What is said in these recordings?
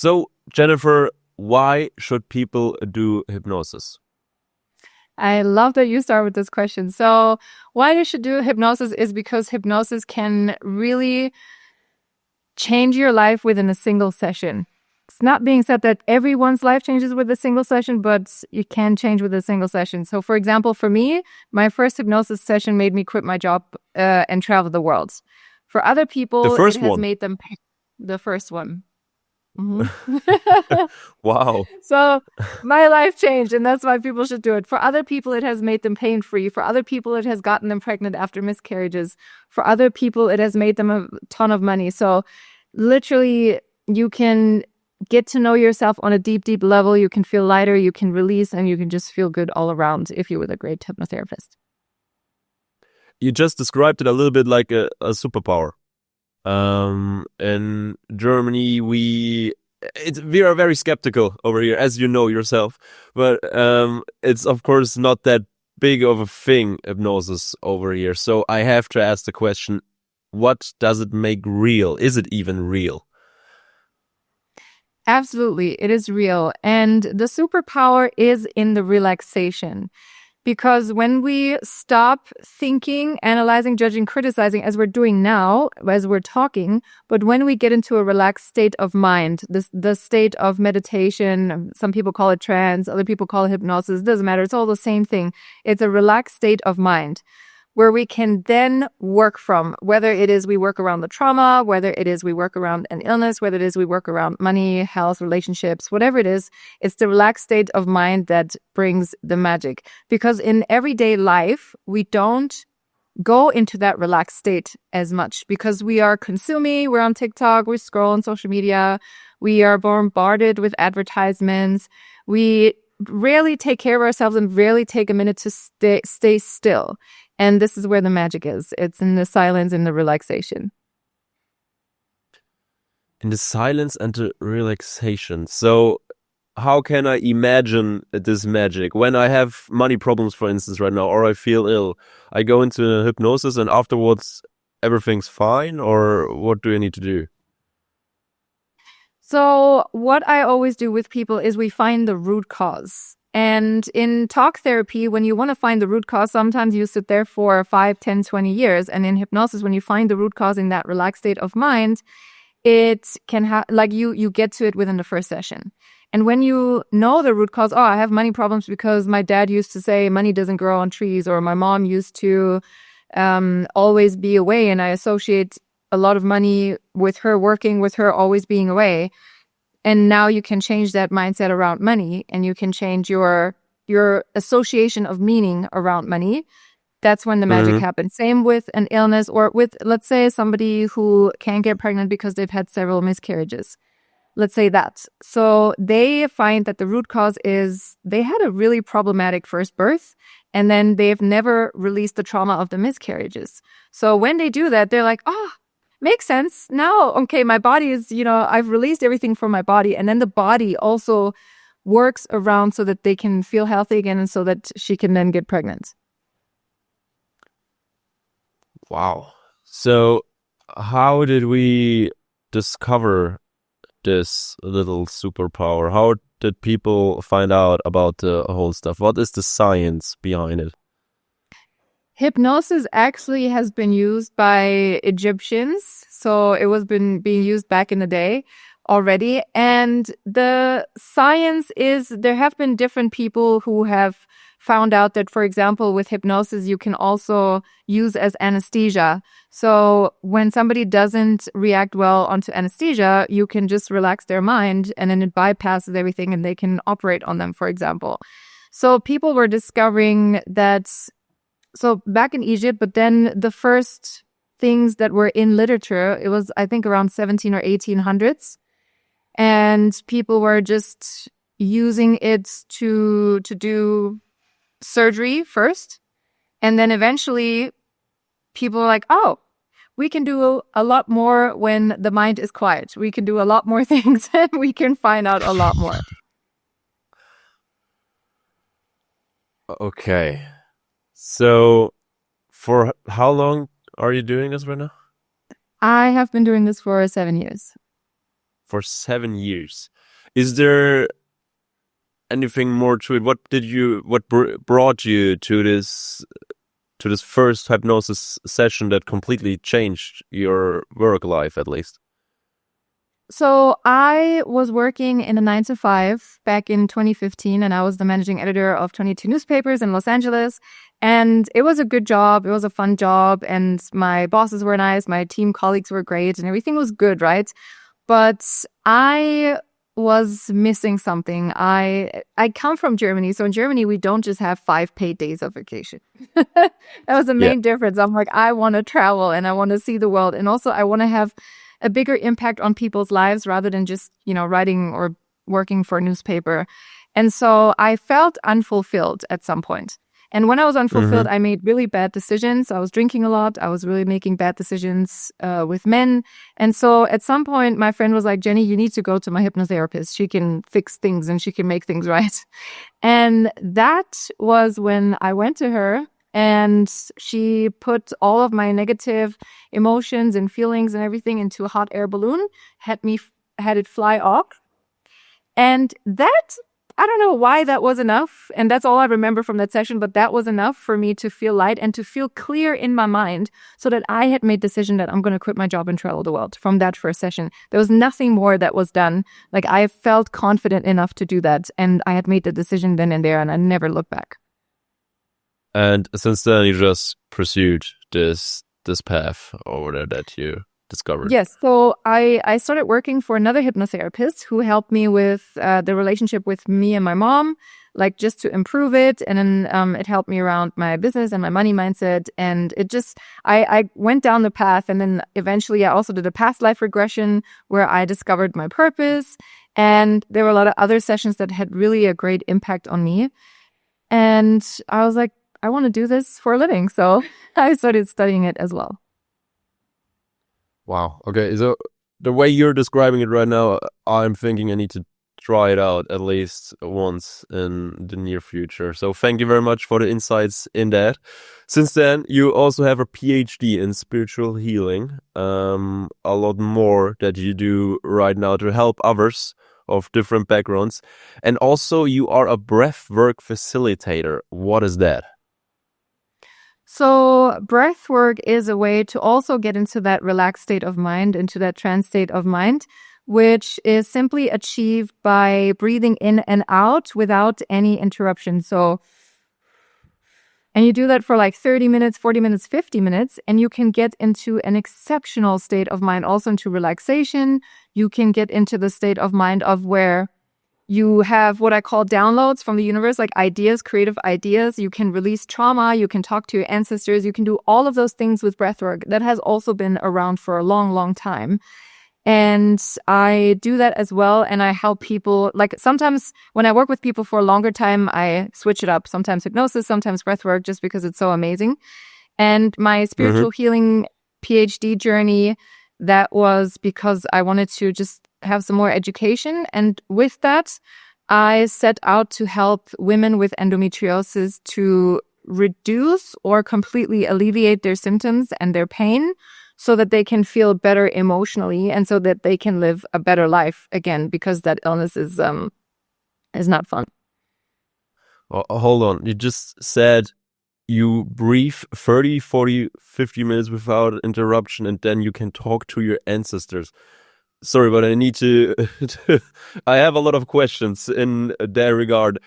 So, Jennifer, why should people do hypnosis? I love that you start with this question. So why you should do hypnosis is because hypnosis can really change your life within a single session. It's not being said that everyone's life changes with a single session, but you can change with a single session. So for example, for me, my first hypnosis session made me quit my job and travel the world. For other The people, it first has one. made them the first one. Mm-hmm. Wow. So my life changed, and that's why people should do it. For other people, it has made them pain-free. For other people, it has gotten them pregnant after miscarriages. For other people, it has made them a ton of money. So literally, you can get to know yourself on a deep, deep level. You can feel lighter, you can release, and you can just feel good all around if you're with a great hypnotherapist. You just described it a little bit like a superpower. In Germany, we are very skeptical over here, as you know yourself. But it's of course not that big of a thing, hypnosis over here. So I have to ask the question: what does it make real? Is it even real? Absolutely, it is real. And the superpower is in the relaxation. Because when we stop thinking, analyzing, judging, criticizing, as we're doing now, as we're talking, but when we get into a relaxed state of mind, the state of meditation, some people call it trance, other people call it hypnosis, it doesn't matter. It's all the same thing. It's a relaxed state of mind where we can then work from, whether it is we work around the trauma, whether it is we work around an illness, whether it is we work around money, health, relationships, whatever it is, it's the relaxed state of mind that brings the magic. Because in everyday life, we don't go into that relaxed state as much because we are consuming, we're on TikTok, we scroll on social media, we are bombarded with advertisements, we rarely take care of ourselves and rarely take a minute to stay still. And this is where the magic is. It's in the silence and the relaxation. In the silence and the relaxation. So how can I imagine this magic? When I have money problems, for instance, right now, or I feel ill, I go into a hypnosis and afterwards everything's fine, or what do I need to do? So what I always do with people is we find the root cause. And in talk therapy, when you want to find the root cause, sometimes you sit there for 5, 10, 20 years. And in hypnosis, when you find the root cause in that relaxed state of mind, it can have, like you get to it within the first session. And when you know the root cause, oh, I have money problems because my dad used to say money doesn't grow on trees, or my mom used to always be away, and I associate a lot of money with her working, with her always being away. And now you can change that mindset around money, and you can change your association of meaning around money. That's when the magic happens. Same with an illness, or with, let's say, somebody who can't get pregnant because they've had several miscarriages. Let's say that. So they find that the root cause is they had a really problematic first birth, and then they've never released the trauma of the miscarriages. So when they do that, they're like, oh, makes sense. Now, okay, my body is, I've released everything from my body. And then the body also works around so that they can feel healthy again and so that she can then get pregnant. Wow. So how did we discover this little superpower? How did people find out about the whole stuff? What is the science behind it? Hypnosis actually has been used by Egyptians. So it was being used back in the day already. And the science is there have been different people who have found out that, for example, with hypnosis, you can also use as anesthesia. So when somebody doesn't react well onto anesthesia, you can just relax their mind and then it bypasses everything and they can operate on them, for example. So people were discovering that. So back in Egypt, but then the first things that were in literature, it was, I think, around 17 or 1800s. And people were just using it to do surgery first. And then eventually people were like, oh, we can do a lot more when the mind is quiet. We can do a lot more things and we can find out a lot more. Okay. So, for how long are you doing this right now? I have been doing this for 7 years. for 7 years. Is there anything more to it? What brought you to this first hypnosis session that completely changed your work life, at least? So I was working in a 9 to 5 back in 2015, and I was the managing editor of 22 newspapers in Los Angeles. And it was a good job. It was a fun job. And my bosses were nice. My team colleagues were great and everything was good, right? But I was missing something. I come from Germany. So in Germany, we don't just have 5 paid days of vacation. That was the main difference. I'm like, I want to travel and I want to see the world. And also I want to have a bigger impact on people's lives rather than just, writing or working for a newspaper. And so I felt unfulfilled at some point. And when I was unfulfilled, I made really bad decisions. I was drinking a lot. I was really making bad decisions with men. And so at some point, my friend was like, Jenny, you need to go to my hypnotherapist. She can fix things and she can make things right. And that was when I went to her. And she put all of my negative emotions and feelings and everything into a hot air balloon, had it fly off. And that, I don't know why that was enough. And that's all I remember from that session. But that was enough for me to feel light and to feel clear in my mind so that I had made the decision that I'm going to quit my job and travel the world from that first session. There was nothing more that was done. Like I felt confident enough to do that. And I had made the decision then and there and I never looked back. And since then, you just pursued this path over there that you discovered. Yes. So I started working for another hypnotherapist who helped me with the relationship with me and my mom, like just to improve it. And then it helped me around my business and my money mindset. And it just, I went down the path. And then eventually I also did a past life regression where I discovered my purpose. And there were a lot of other sessions that had really a great impact on me. And I was like, I want to do this for a living. So I started studying it as well. Wow. Okay. So the way you're describing it right now, I'm thinking I need to try it out at least once in the near future. So thank you very much for the insights in that. Since then, you also have a PhD in spiritual healing. A lot more that you do right now to help others of different backgrounds. And also you are a breathwork facilitator. What is that? So breath work is a way to also get into that relaxed state of mind, into that trance state of mind, which is simply achieved by breathing in and out without any interruption. And you do that for like 30 minutes, 40 minutes, 50 minutes, and you can get into an exceptional state of mind, also into relaxation. You can get into the state of mind of where you have what I call downloads from the universe, like ideas, creative ideas. You can release trauma. You can talk to your ancestors. You can do all of those things with breathwork. That has also been around for a long, long time. And I do that as well. And I help people. Like sometimes when I work with people for a longer time, I switch it up. Sometimes hypnosis, sometimes breathwork, just because it's so amazing. And my spiritual healing PhD journey, that was because I wanted to just have some more education. And with that, I set out to help women with endometriosis to reduce or completely alleviate their symptoms and their pain so that they can feel better emotionally and so that they can live a better life again, because that illness is not fun. Well, hold on. You just said you breathe 30, 40, 50 minutes without interruption and then you can talk to your ancestors. Sorry, but I need to I have a lot of questions in that regard.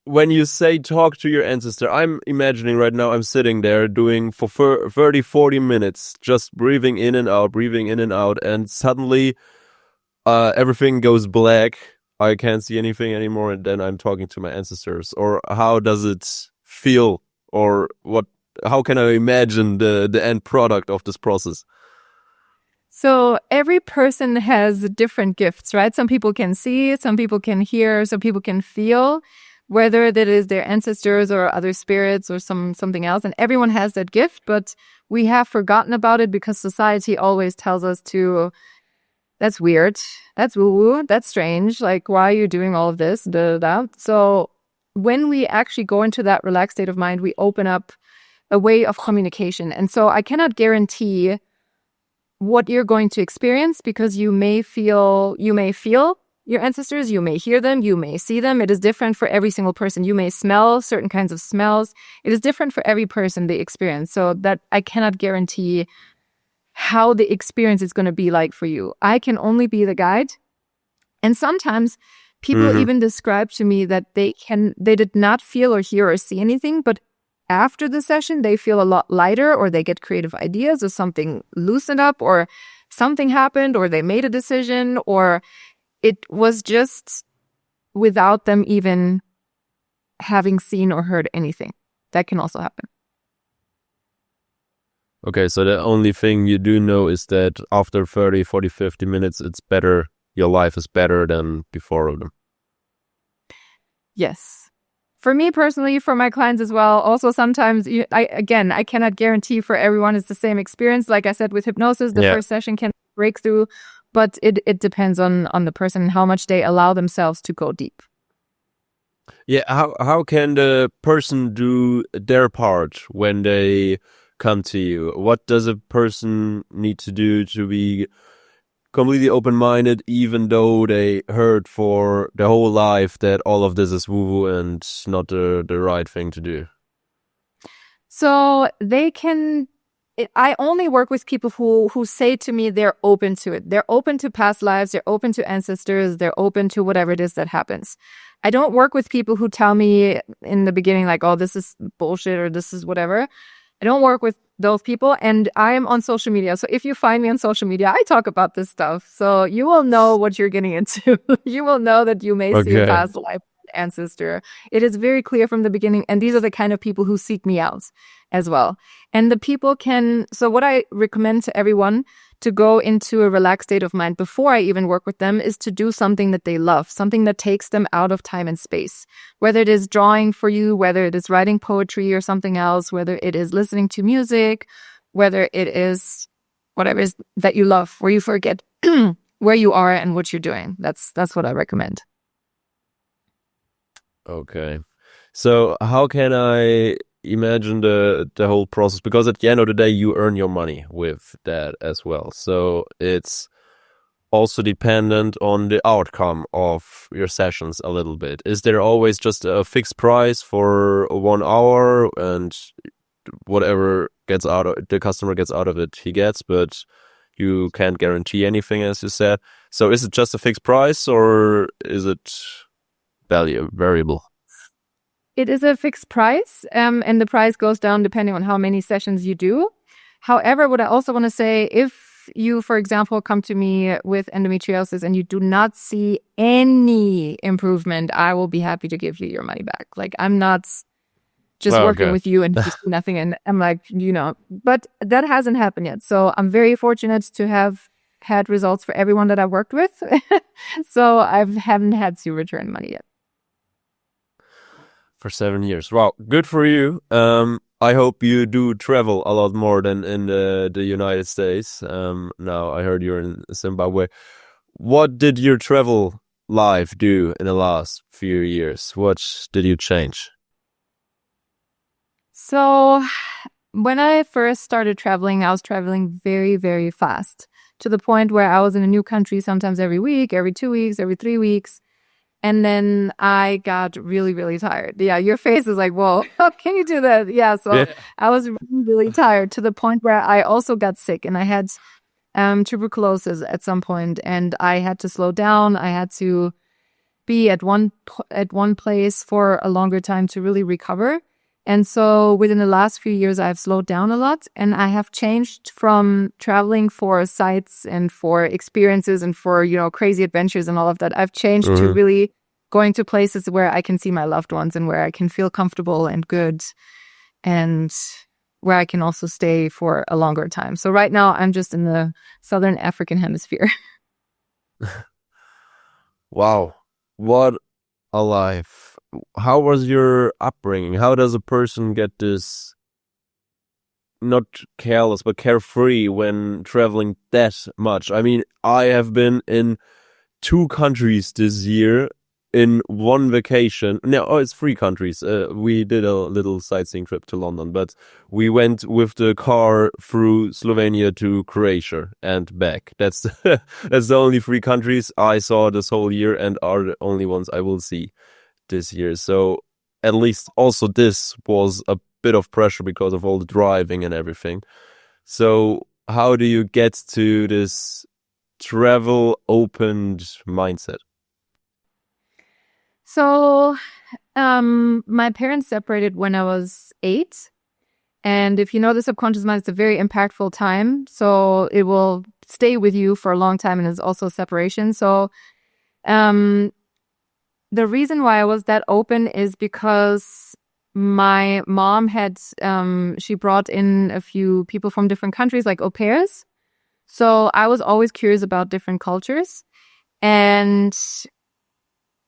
When you say talk to your ancestor, I'm imagining right now I'm sitting there doing for 30, 40 minutes, just breathing in and out, and suddenly everything goes black. I can't see anything anymore, and then I'm talking to my ancestors. Or how does it feel? Or how can I imagine the end product of this process? So every person has different gifts, right? Some people can see, some people can hear, some people can feel, whether that is their ancestors or other spirits or something else. And everyone has that gift, but we have forgotten about it because society always tells us to, that's weird, that's woo-woo, that's strange. Like, why are you doing all of this? So when we actually go into that relaxed state of mind, we open up a way of communication. And so I cannot guarantee what you're going to experience, because you may feel your ancestors, you may hear them, you may see them. It is different for every single person. You may smell certain kinds of smells. It is different for every person, the experience. So that I cannot guarantee how the experience is going to be like for you. I can only be the guide. And sometimes people even describe to me that they did not feel or hear or see anything, but after the session, they feel a lot lighter, or they get creative ideas, or something loosened up, or something happened, or they made a decision, or it was just without them even having seen or heard anything. That can also happen. Okay, so the only thing you do know is that after 30, 40, 50 minutes, it's better. Your life is better than before of them. Yes. For me personally, for my clients as well. Also, sometimes, I cannot guarantee for everyone it's the same experience. Like I said, with hypnosis, the first session can break through, but it depends on the person and how much they allow themselves to go deep. Yeah, how can the person do their part when they come to you? What does a person need to do to be completely open-minded, even though they heard for their whole life that all of this is woo-woo and not the right thing to do? So they can... I only work with people who say to me they're open to it. They're open to past lives. They're open to ancestors. They're open to whatever it is that happens. I don't work with people who tell me in the beginning, like, oh, this is bullshit or this is whatever. I don't work with those people, and I am on social media. So if you find me on social media, I talk about this stuff. So you will know what you're getting into. You will know that you may see a past life ancestor. It is very clear from the beginning, and these are the kind of people who seek me out as well. And the people can... So what I recommend to everyone to go into a relaxed state of mind before I even work with them is to do something that they love, something that takes them out of time and space. Whether it is drawing for you, whether it is writing poetry or something else, whether it is listening to music, whether it is whatever it is that you love, where you forget where you are and what you're doing. That's what I recommend. Okay. So how can I imagine the whole process? Because at the end of the day, you earn your money with that as well. So it's also dependent on the outcome of your sessions a little bit. Is there always just a fixed price for 1 hour, and whatever gets out of the customer gets out of it, he gets, but you can't guarantee anything, as you said. So is it just a fixed price, or is it variable? It is a fixed price, and the price goes down depending on how many sessions you do. However, what I also want to say, if you, for example, come to me with endometriosis and you do not see any improvement, I will be happy to give you your money back. Like, I'm not just working with you and you see nothing, and I'm like, but that hasn't happened yet. So I'm very fortunate to have had results for everyone that I've worked with. So I haven't had to return money yet. For 7 years. Wow, good for you. I hope you do travel a lot more than in the United States. Now, I heard you're in Zimbabwe. What did your travel life do in the last few years? What did you change? So when I first started traveling, I was traveling very, very fast, to the point where I was in a new country sometimes every week, every 2 weeks, every 3 weeks. And then I got really, really tired. Yeah, your face is like, whoa, how can you do that? Yeah, so I was really, really tired, to the point where I also got sick, and I had tuberculosis at some point, and I had to slow down. I had to be at one place for a longer time to really recover. And so within the last few years, I've slowed down a lot, and I have changed from traveling for sights and for experiences and for, crazy adventures and all of that. I've changed to really going to places where I can see my loved ones and where I can feel comfortable and good, and where I can also stay for a longer time. So right now I'm just in the Southern African hemisphere. Wow. What a life. How was your upbringing? How does a person get this, not careless, but carefree when traveling that much? I mean, I have been in 2 countries this year, in one vacation. No, it's 3 countries. We did a little sightseeing trip to London, but we went with the car through Slovenia to Croatia and back. That's that's the only 3 countries I saw this whole year and are the only ones I will see this year. So at least also this was a bit of pressure because of all the driving and everything. So how do you get to this travel opened mindset? So, my parents separated when I was 8. And if you know the subconscious mind, it's a very impactful time. So it will stay with you for a long time, and it's also separation. So, the reason why I was that open is because my mom had, she brought in a few people from different countries, like au pairs. So I was always curious about different cultures. And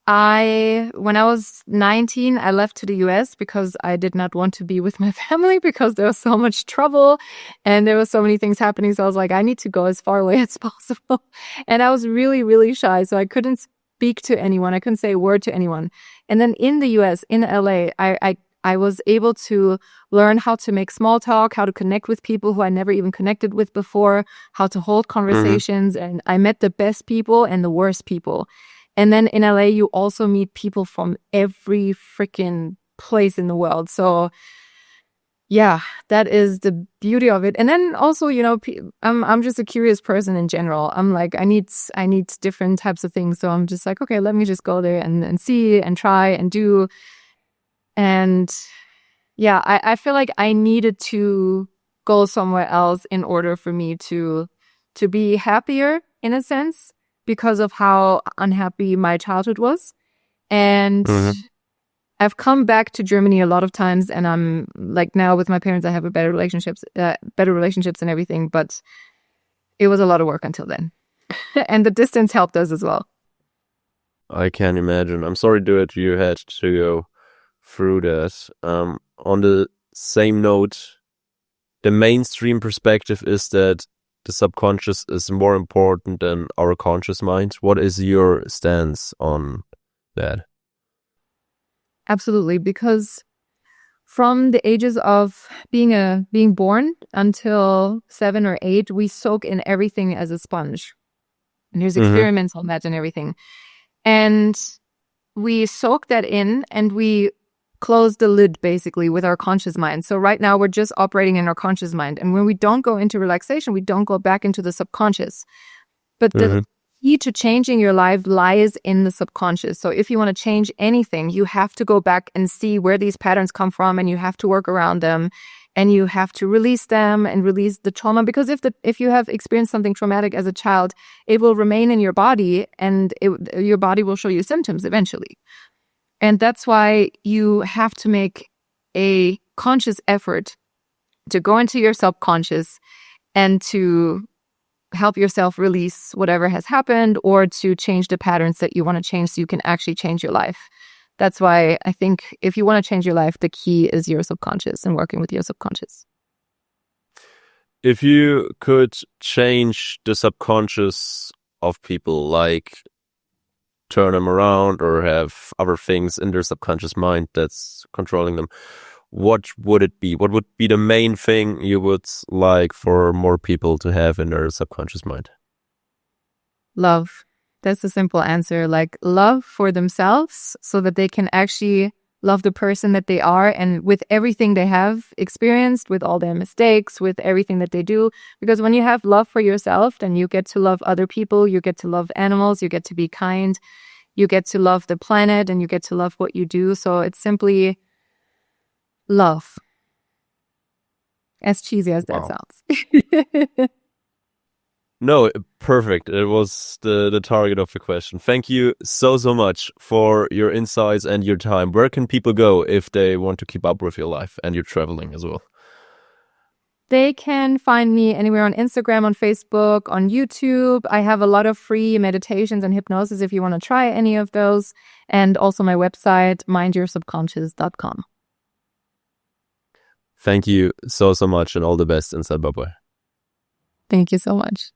when I was 19, I left to the US because I did not want to be with my family because there was so much trouble and there were so many things happening. So I was like, I need to go as far away as possible. And I was really, really shy. So I couldn't speak to anyone. I couldn't say a word to anyone. And then in the US, in LA, I was able to learn how to make small talk, how to connect with people who I never even connected with before, how to hold conversations. And I met the best people and the worst people. And then in LA, you also meet people from every freaking place in the world. So yeah, that is the beauty of it. And then also, you know, I'm just a curious person in general. I'm like, I need different types of things. So I'm just like, okay, let me just go there and see and try and do. And yeah, I feel like I needed to go somewhere else in order for me to be happier in a sense, because of how unhappy my childhood was. And I've come back to Germany a lot of times, and I'm like, now with my parents, I have better relationships and everything, but it was a lot of work until then. And the distance helped us as well. I can imagine. I'm sorry that you had to go through that. On the same note, the mainstream perspective is that the subconscious is more important than our conscious mind. What is your stance on that? Absolutely, because from the ages of being born until 7 or 8, we soak in everything as a sponge. And there's experiments on that and everything. And we soak that in and we close the lid basically with our conscious mind. So right now we're just operating in our conscious mind. And when we don't go into relaxation, we don't go back into the subconscious. But the key to changing your life lies in the subconscious. So if you want to change anything, you have to go back and see where these patterns come from, and you have to work around them, and you have to release them and release the trauma. Because if you have experienced something traumatic as a child, it will remain in your body, and your body will show you symptoms eventually. And that's why you have to make a conscious effort to go into your subconscious and to help yourself release whatever has happened, or to change the patterns that you want to change so you can actually change your life. That's why I think if you want to change your life, the key is your subconscious and working with your subconscious. If you could change the subconscious of people, like turn them around or have other things in their subconscious mind that's controlling them, what would it be? What would be the main thing you would like for more people to have in their subconscious mind? Love. That's the simple answer. Like love for themselves so that they can actually love the person that they are, and with everything they have experienced, with all their mistakes, with everything that they do. Because when you have love for yourself, then you get to love other people, you get to love animals, you get to be kind, you get to love the planet, and you get to love what you do. So it's simply love. As cheesy as that sounds. No, perfect. It was the target of the question. Thank you so much for your insights and your time. Where can people go if they want to keep up with your life and your traveling as well? They can find me anywhere on Instagram, on Facebook, on YouTube. I have a lot of free meditations and hypnosis if you want to try any of those. And also my website, mindyoursubconscious.com. Thank you so much, and all the best in Zimbabwe. Thank you so much.